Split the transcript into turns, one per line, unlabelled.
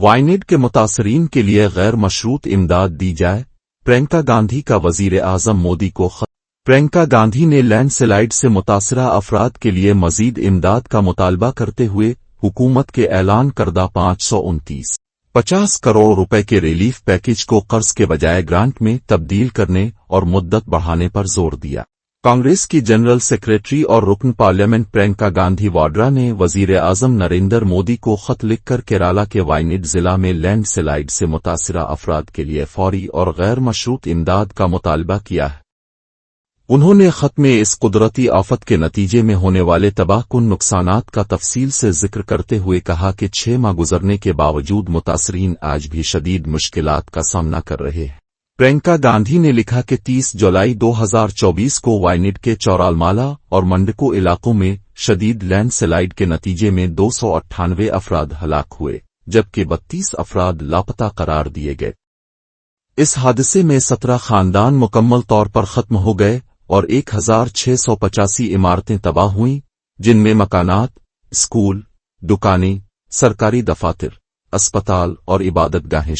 وائنڈ کے متاثرین کے لیے غیر مشروط امداد دی جائے، پرینکا گاندھی کا وزیر اعظم مودی کو خط۔ پرینکا گاندھی نے لینڈ سلائیڈ سے متاثرہ افراد کے لیے مزید امداد کا مطالبہ کرتے ہوئے حکومت کے اعلان کردہ 529.50 کروڑ روپے کے ریلیف پیکیج کو قرض کے بجائے گرانٹ میں تبدیل کرنے اور مدت بڑھانے پر زور دیا۔ کانگریس کی جنرل سیکریٹری اور رکن پارلیمنٹ پرینکا گاندھی واڈرا نے وزیر اعظم نریندر مودی کو خط لکھ کر کیرالہ کے وائنڈ ضلع میں لینڈ سلائیڈ سے متاثرہ افراد کے لیے فوری اور غیر مشروط امداد کا مطالبہ کیا ہے۔ انہوں نے خط میں اس قدرتی آفت کے نتیجے میں ہونے والے تباہ کن نقصانات کا تفصیل سے ذکر کرتے ہوئے کہا کہ 6 ماہ گزرنے کے باوجود متاثرین آج بھی شدید مشکلات کا سامنا کر رہے ہیں۔ پرینکا گاندھی نے لکھا کہ 30 جولائی 2024 کو وائنڈ کے چورالمالا اور منڈکو علاقوں میں شدید لینڈ سلائیڈ کے نتیجے میں 298 افراد ہلاک ہوئے، جبکہ 32 افراد لاپتہ قرار دیے گئے۔ اس حادثے میں 17 خاندان مکمل طور پر ختم ہو گئے اور 1685 عمارتیں تباہ ہوئیں، جن میں مکانات، اسکول، دکانیں، سرکاری دفاتر، اسپتال اور عبادت گاہیں